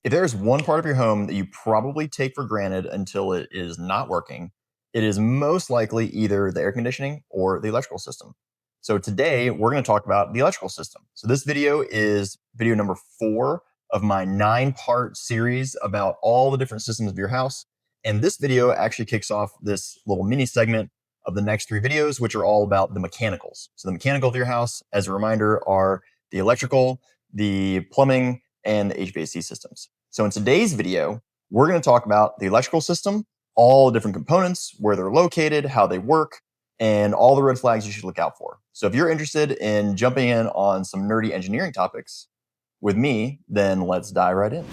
If there's one part of your home that you probably take for granted until it is not working, it is most likely either the air conditioning or the electrical system. So today we're going to talk about the electrical system. So this video is video number 4 of my 9-part series about all the different systems of your house. And this video actually kicks off this little mini segment of the next 3 videos, which are all about the mechanicals. So the mechanical of your house, as a reminder, are the electrical, the plumbing, and the HVAC systems. So in today's video, we're going to talk about the electrical system, all the different components, where they're located, how they work, and all the red flags you should look out for. So if you're interested in jumping in on some nerdy engineering topics with me, then let's dive right in.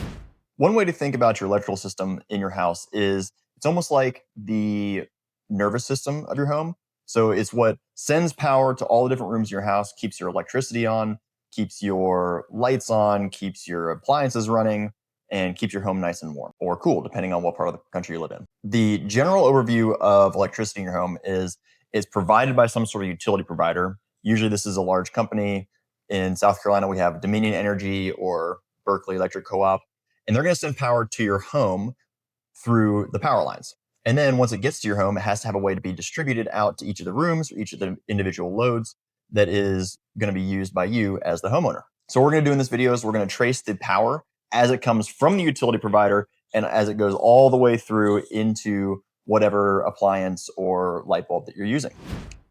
One way to think about your electrical system in your house is it's almost like the nervous system of your home. So it's what sends power to all the different rooms in your house, keeps your electricity on, keeps your lights on, keeps your appliances running, and keeps your home nice and warm or cool, depending on what part of the country you live in. The general overview of electricity in your home is it's provided by some sort of utility provider. Usually this is a large company. In South Carolina, we have Dominion Energy or Berkeley Electric Co-op, and they're going to send power to your home through the power lines. And then once it gets to your home, it has to have a way to be distributed out to each of the rooms or each of the individual loads that is going to be used by you as the homeowner. So what we're going to do in this video is we're going to trace the power as it comes from the utility provider and as it goes all the way through into whatever appliance or light bulb that you're using.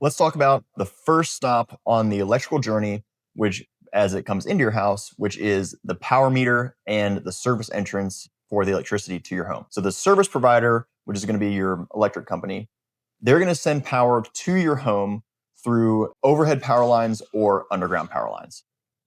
Let's talk about the first stop on the electrical journey, which as it comes into your house, which is the power meter and the service entrance for the electricity to your home. So the service provider, which is going to be your electric company, they're going to send power to your home through overhead power lines or underground power lines.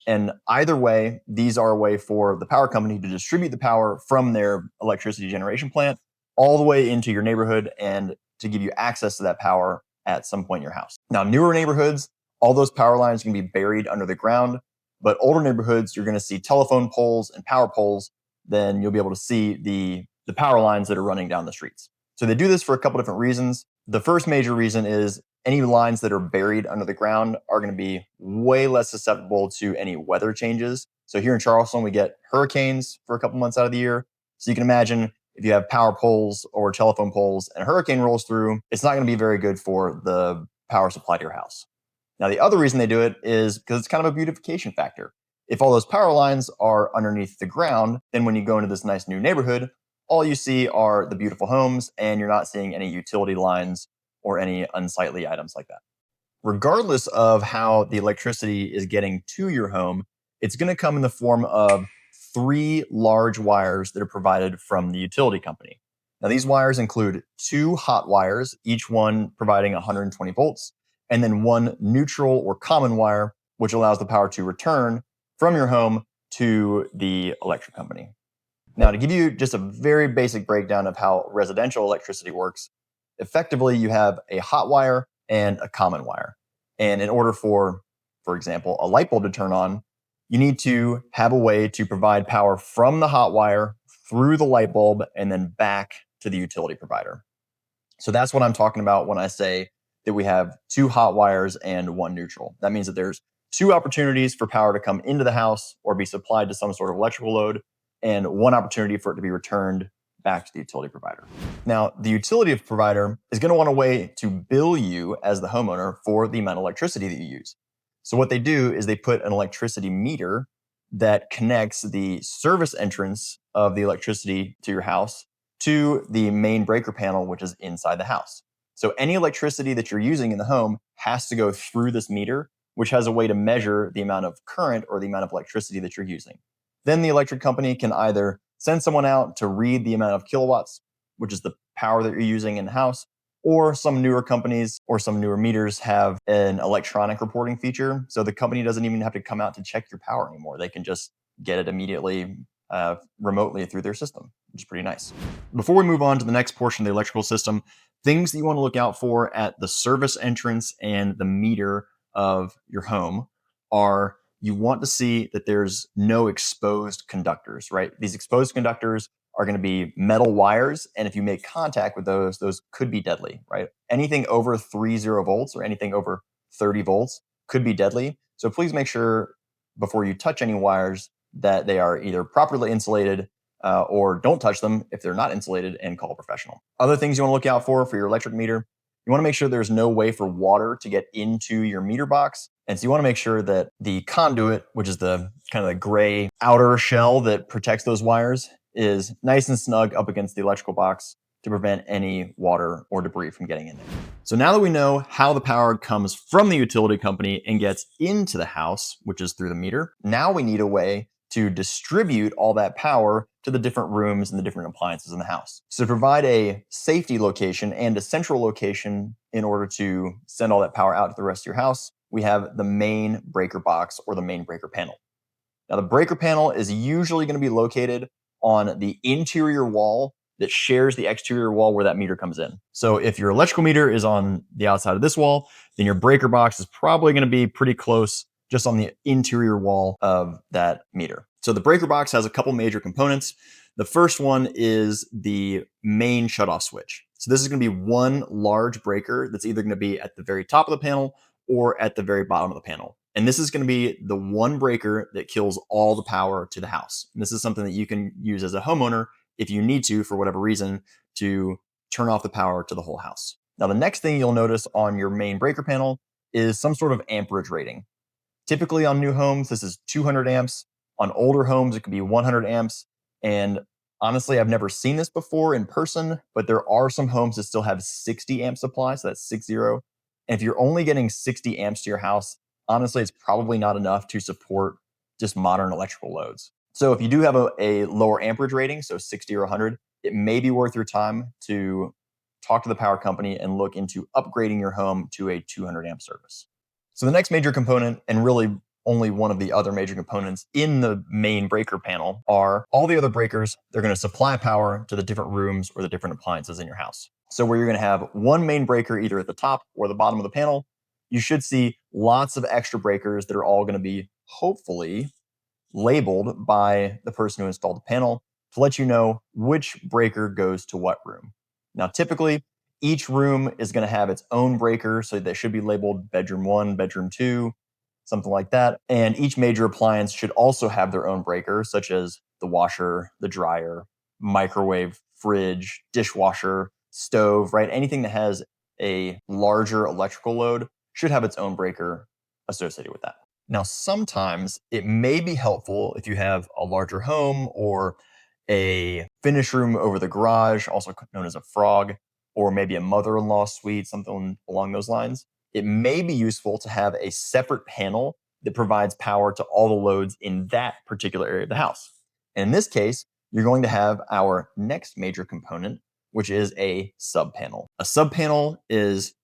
And either way, these are a way for the power company to distribute the power from their electricity generation plant all the way into your neighborhood and to give you access to that power at some point in your house. Now, newer neighborhoods, all those power lines can be buried under the ground, but older neighborhoods, you're going to see telephone poles and power poles. Then you'll be able to see the power lines that are running down the streets. So they do this for a couple different reasons. The first major reason is any lines that are buried under the ground are going to be way less susceptible to any weather changes. So here in Charleston, we get hurricanes for a couple months out of the year. So you can imagine if you have power poles or telephone poles and a hurricane rolls through, it's not going to be very good for the power supply to your house. Now, the other reason they do it is because it's kind of a beautification factor. If all those power lines are underneath the ground, then when you go into this nice new neighborhood, all you see are the beautiful homes and you're not seeing any utility lines or any unsightly items like that. Regardless of how the electricity is getting to your home, it's going to come in the form of 3 large wires that are provided from the utility company. Now, these wires include 2 hot wires, each one providing 120 volts, and then 1 neutral or common wire, which allows the power to return from your home to the electric company. Now, to give you just a very basic breakdown of how residential electricity works, effectively you have a hot wire and a common wire. And in order for example, a light bulb to turn on, you need to have a way to provide power from the hot wire through the light bulb and then back to the utility provider. So that's what I'm talking about when I say that we have 2 hot wires and 1 neutral. That means that there's 2 opportunities for power to come into the house or be supplied to some sort of electrical load, and 1 opportunity for it to be returned back to the utility provider. Now, the utility provider is going to want a way to bill you as the homeowner for the amount of electricity that you use. So what they do is they put an electricity meter that connects the service entrance of the electricity to your house to the main breaker panel, which is inside the house. So any electricity that you're using in the home has to go through this meter, which has a way to measure the amount of current or the amount of electricity that you're using. Then the electric company can either send someone out to read the amount of kilowatts, which is the power that you're using in the house, or some newer companies or some newer meters have an electronic reporting feature. So the company doesn't even have to come out to check your power anymore. They can just get it immediately remotely through their system, which is pretty nice. Before we move on to the next portion of the electrical system, things that you want to look out for at the service entrance and the meter of your home are you want to see that there's no exposed conductors, right? These exposed conductors are going to be metal wires, and if you make contact with those could be deadly, right? Anything over 30 volts or anything over 30 volts could be deadly. So please make sure before you touch any wires that they are either properly insulated or don't touch them if they're not insulated, and call a professional. Other things you want to look out for your electric meter: you want to make sure there's no way for water to get into your meter box. And so you want to make sure that the conduit, which is the kind of the gray outer shell that protects those wires, is nice and snug up against the electrical box to prevent any water or debris from getting in there. So now that we know how the power comes from the utility company and gets into the house, which is through the meter, now we need a way to distribute all that power to the different rooms and the different appliances in the house. So to provide a safety location and a central location in order to send all that power out to the rest of your house, we have the main breaker box or the main breaker panel. Now, the breaker panel is usually going to be located on the interior wall that shares the exterior wall where that meter comes in. So if your electrical meter is on the outside of this wall, then your breaker box is probably going to be pretty close just on the interior wall of that meter. So the breaker box has a couple major components. The first one is the main shutoff switch. So this is going to be one large breaker that's either going to be at the very top of the panel or at the very bottom of the panel. And this is going to be the one breaker that kills all the power to the house. And this is something that you can use as a homeowner if you need to, for whatever reason, to turn off the power to the whole house. Now, the next thing you'll notice on your main breaker panel is some sort of amperage rating. Typically on new homes, this is 200 amps. On older homes, it could be 100 amps. And honestly, I've never seen this before in person, but there are some homes that still have 60 amp supply, so that's 60. And if you're only getting 60 amps to your house, honestly, it's probably not enough to support just modern electrical loads. So if you do have a lower amperage rating, so 60 or 100, it may be worth your time to talk to the power company and look into upgrading your home to a 200 amp service. So the next major component, and really only one of the other major components in the main breaker panel, are all the other breakers. They're going to supply power to the different rooms or the different appliances in your house. So where you're going to have one main breaker either at the top or the bottom of the panel, you should see lots of extra breakers that are all going to be hopefully labeled by the person who installed the panel to let you know which breaker goes to what room. Now, typically, each room is going to have its own breaker, so they should be labeled bedroom 1, bedroom 2, something like that. And each major appliance should also have their own breaker, such as the washer, the dryer, microwave, fridge, dishwasher, stove, right? Anything that has a larger electrical load should have its own breaker associated with that. Now, sometimes it may be helpful if you have a larger home or a finish room over the garage, also known as a frog, or maybe a mother-in-law suite, something along those lines. It may be useful to have a separate panel that provides power to all the loads in that particular area of the house. And in this case, you're going to have our next major component, which is a sub-panel. A sub-panel is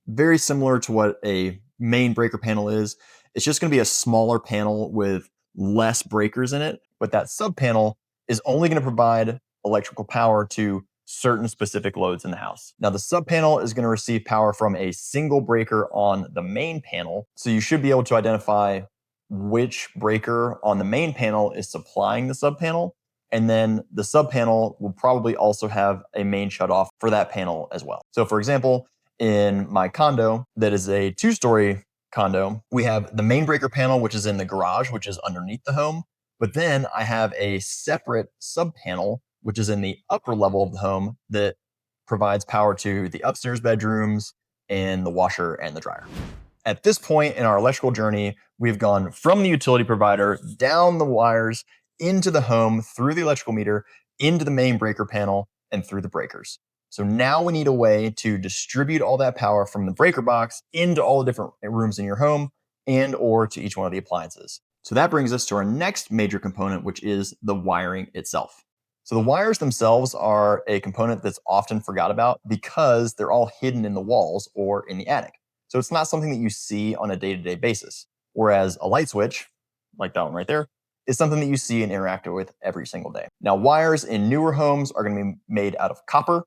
very similar to what a main breaker panel is. It's just going to be a smaller panel with less breakers in it, but that sub panel is only going to provide electrical power to certain specific loads in the house. Now, the sub panel is going to receive power from a single breaker on the main panel, so you should be able to identify which breaker on the main panel is supplying the sub panel, and then the sub panel will probably also have a main shutoff for that panel as well. So, for example, in my condo that is a 2-story condo, we have the main breaker panel, which is in the garage, which is underneath the home. But then I have a separate sub panel, which is in the upper level of the home that provides power to the upstairs bedrooms and the washer and the dryer. At this point in our electrical journey, we've gone from the utility provider down the wires into the home, through the electrical meter, into the main breaker panel, and through the breakers. So now we need a way to distribute all that power from the breaker box into all the different rooms in your home and or to each one of the appliances. So that brings us to our next major component, which is the wiring itself. So the wires themselves are a component that's often forgot about because they're all hidden in the walls or in the attic. So it's not something that you see on a day-to-day basis. Whereas a light switch, like that one right there, is something that you see and interact with every single day. Now, wires in newer homes are going to be made out of copper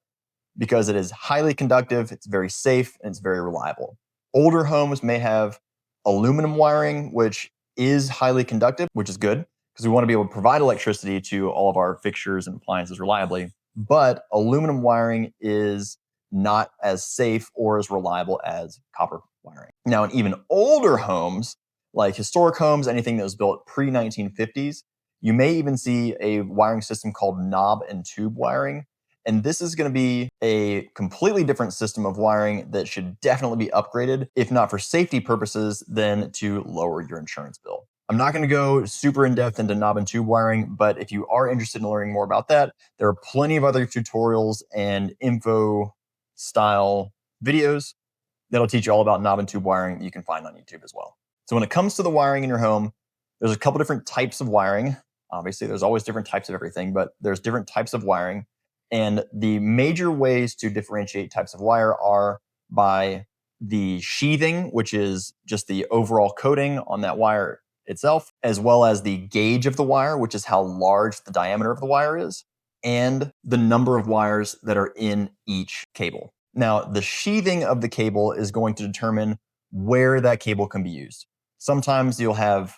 because it is highly conductive, it's very safe, and it's very reliable. Older homes may have aluminum wiring, which is highly conductive, which is good because we want to be able to provide electricity to all of our fixtures and appliances reliably. But aluminum wiring is not as safe or as reliable as copper wiring. Now, in even older homes, like historic homes, anything that was built pre-1950s, You may even see a wiring system called knob and tube wiring. And this is going to be a completely different system of wiring that should definitely be upgraded, if not for safety purposes, then to lower your insurance bill. I'm not going to go super in depth into knob and tube wiring, but if you are interested in learning more about that, there are plenty of other tutorials and info style videos that'll teach you all about knob and tube wiring that you can find on YouTube as well. So when it comes to the wiring in your home, there's a couple different types of wiring. Obviously, there's always different types of everything, but there's different types of wiring. And the major ways to differentiate types of wire are by the sheathing, which is just the overall coating on that wire itself, as well as the gauge of the wire, which is how large the diameter of the wire is, and the number of wires that are in each cable. Now, the sheathing of the cable is going to determine where that cable can be used. Sometimes you'll have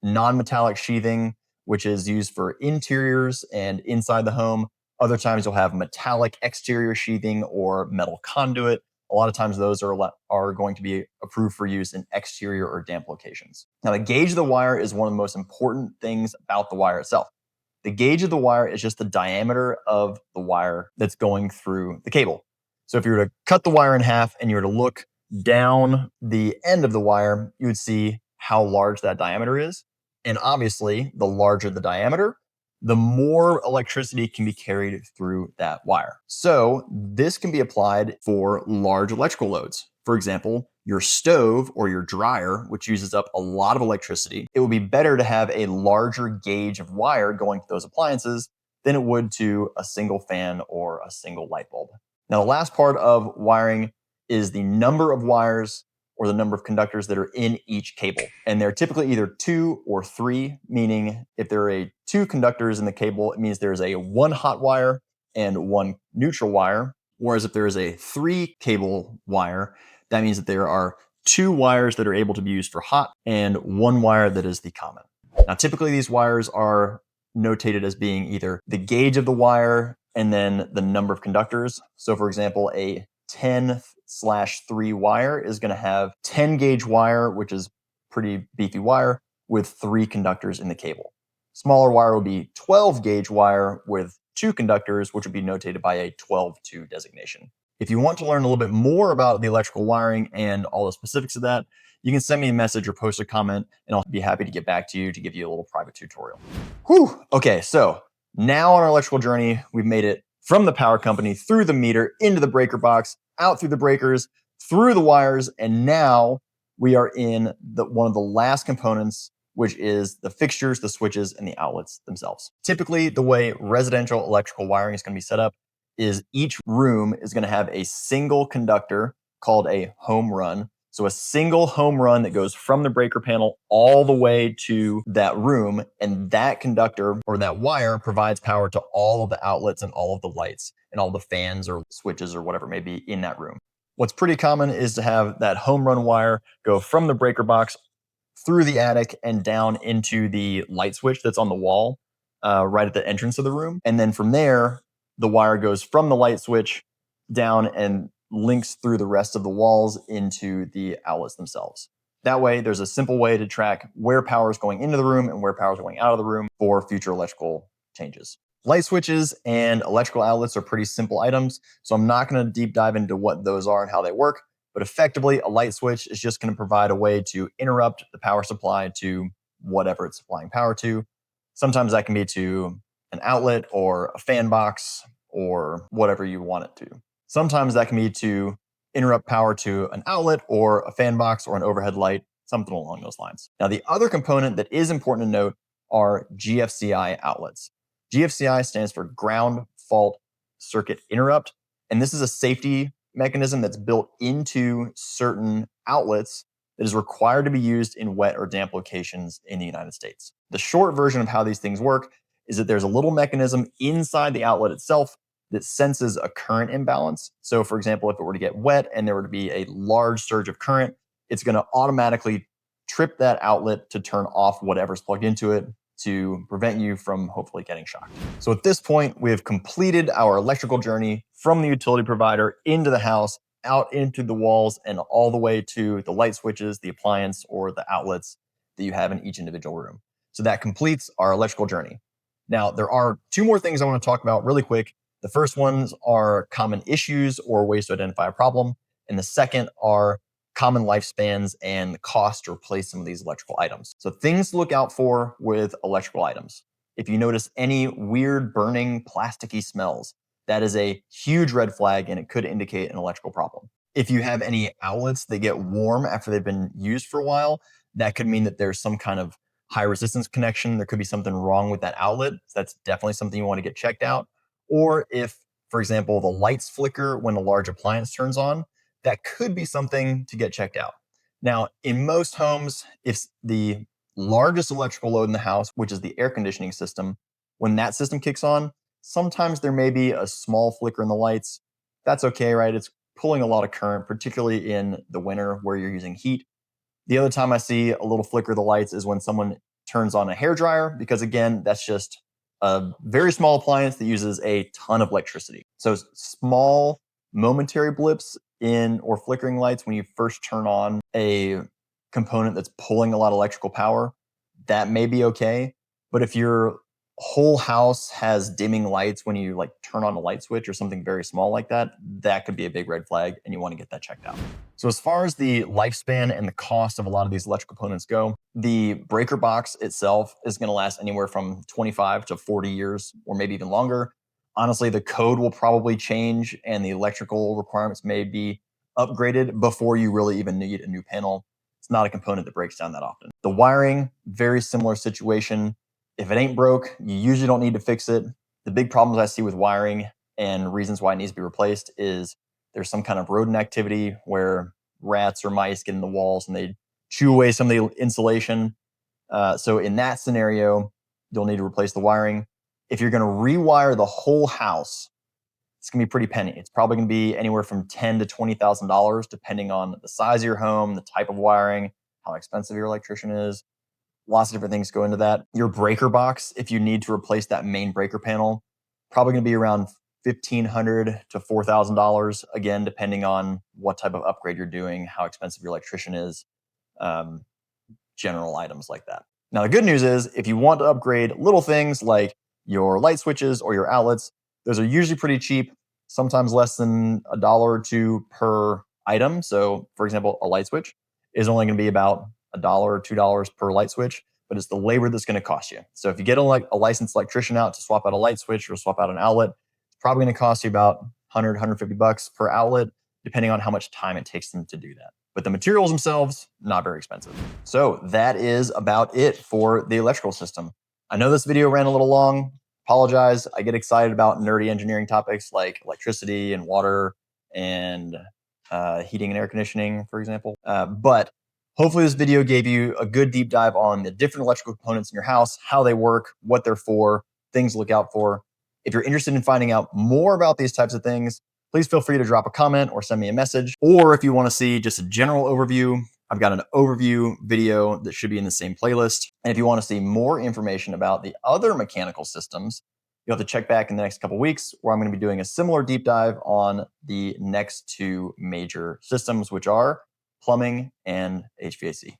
non-metallic sheathing, which is used for interiors and inside the home. Other times you'll have metallic exterior sheathing or metal conduit. A lot of times those are going to be approved for use in exterior or damp locations. Now, the gauge of the wire is one of the most important things about the wire itself. The gauge of the wire is just the diameter of the wire that's going through the cable. So if you were to cut the wire in half and you were to look down the end of the wire, you would see how large that diameter is. And obviously, the larger the diameter, the more electricity can be carried through that wire. So this can be applied for large electrical loads. For example, your stove or your dryer, which uses up a lot of electricity, it would be better to have a larger gauge of wire going to those appliances than it would to a single fan or a single light bulb. Now, the last part of wiring is the number of wires or the number of conductors that are in each cable. And they're typically either 2 or 3, meaning if there are 2 conductors in the cable, it means there's a 1 hot wire and 1 neutral wire. Whereas if there is a 3 cable wire, that means that there are 2 wires that are able to be used for hot and 1 wire that is the common. Now, typically these wires are notated as being either the gauge of the wire and then the number of conductors. So for example, a 10/3 wire is going to have 10 gauge wire, which is pretty beefy wire, with 3 conductors in the cable. Smaller wire will be 12 gauge wire with 2 conductors, which would be notated by a 12-2 designation. If you want to learn a little bit more about the electrical wiring and all the specifics of that, you can send me a message or post a comment, and I'll be happy to get back to you to give you a little private tutorial. Whew. Okay, so now on our electrical journey, we've made it from the power company, through the meter, into the breaker box, out through the breakers, through the wires, and now we are in one of the last components, which is the fixtures, the switches, and the outlets themselves. Typically, the way residential electrical wiring is going to be set up is each room is going to have a single conductor called a home run. So a single home run that goes from the breaker panel all the way to that room, and that conductor or that wire provides power to all of the outlets and all of the lights and all the fans or switches or whatever may be in that room. What's pretty common is to have that home run wire go from the breaker box through the attic and down into the light switch that's on the wall right at the entrance of the room. And then from there, the wire goes from the light switch down and links through the rest of the walls into the outlets themselves. That way, there's a simple way to track where power is going into the room and where power is going out of the room for future electrical changes. Light switches and electrical outlets are pretty simple items, so I'm not going to deep dive into what those are and how they work, but effectively, a light switch is just going to provide a way to interrupt the power supply to whatever it's supplying power to. Sometimes that can be to an outlet or a fan box or whatever you want it to. Sometimes that can be to interrupt power to an outlet or a fan box or an overhead light, something along those lines. Now, the other component that is important to note are GFCI outlets. GFCI stands for Ground Fault Circuit Interrupt, and this is a safety mechanism that's built into certain outlets that is required to be used in wet or damp locations in the United States. The short version of how these things work is that there's a little mechanism inside the outlet itself that senses a current imbalance. So for example, if it were to get wet and there were to be a large surge of current, it's going to automatically trip that outlet to turn off whatever's plugged into it to prevent you from hopefully getting shocked. So at this point, we have completed our electrical journey from the utility provider into the house, out into the walls, and all the way to the light switches, the appliance, or the outlets that you have in each individual room. So that completes our electrical journey. Now, there are two more things I want to talk about really quick. The first ones are common issues or ways to identify a problem. And the second are common lifespans and the cost to replace some of these electrical items. So, things to look out for with electrical items. If you notice any weird burning plasticky smells, that is a huge red flag and it could indicate an electrical problem. If you have any outlets that get warm after they've been used for a while, that could mean that there's some kind of high resistance connection. There could be something wrong with that outlet. So that's definitely something you want to get checked out. Or if, for example, the lights flicker when a large appliance turns on, that could be something to get checked out. Now, in most homes, if the largest electrical load in the house, which is the air conditioning system, when that system kicks on, sometimes there may be a small flicker in the lights. That's okay, right? It's pulling a lot of current, particularly in the winter where you're using heat. The other time I see a little flicker of the lights is when someone turns on a hair dryer, because again, that's just a very small appliance that uses a ton of electricity. So small momentary blips in or flickering lights when you first turn on a component that's pulling a lot of electrical power, that may be okay. But if your whole house has dimming lights when you like turn on a light switch or something very small like that, that could be a big red flag and you want to get that checked out. So as far as the lifespan and the cost of a lot of these electrical components go, the breaker box itself is going to last anywhere from 25 to 40 years or maybe even longer. Honestly, the code will probably change and the electrical requirements may be upgraded before you really even need a new panel. It's not a component that breaks down that often. The wiring, very similar situation. If it ain't broke, you usually don't need to fix it. The big problems I see with wiring and reasons why it needs to be replaced is there's some kind of rodent activity where rats or mice get in the walls and they chew away some of the insulation. So in that scenario, you'll need to replace the wiring. If you're going to rewire the whole house, it's going to be pretty penny. It's probably going to be anywhere from $10,000 to $20,000, depending on the size of your home, the type of wiring, how expensive your electrician is. Lots of different things go into that. Your breaker box, if you need to replace that main breaker panel, probably going to be around $1,500 to $4,000. Again, depending on what type of upgrade you're doing, how expensive your electrician is, general items like that. Now, the good news is if you want to upgrade little things like your light switches or your outlets, those are usually pretty cheap, sometimes less than $1 or $2 per item. So, for example, a light switch is only going to be about $1 or $2 per light switch, but it's the labor that's going to cost you. So, if you get a licensed electrician out to swap out a light switch or swap out an outlet, it's probably going to cost you about $100, $150 per outlet, depending on how much time it takes them to do that. But the materials themselves, not very expensive. So that is about it for the electrical system. I know this video ran a little long. Apologize. I get excited about nerdy engineering topics like electricity and water and heating and air conditioning, for example. But hopefully this video gave you a good deep dive on the different electrical components in your house, how they work, what they're for, things to look out for. If you're interested in finding out more about these types of things, please feel free to drop a comment or send me a message. Or if you want to see just a general overview, I've got an overview video that should be in the same playlist. And if you want to see more information about the other mechanical systems, you'll have to check back in the next couple of weeks where I'm going to be doing a similar deep dive on the next two major systems, which are plumbing and HVAC.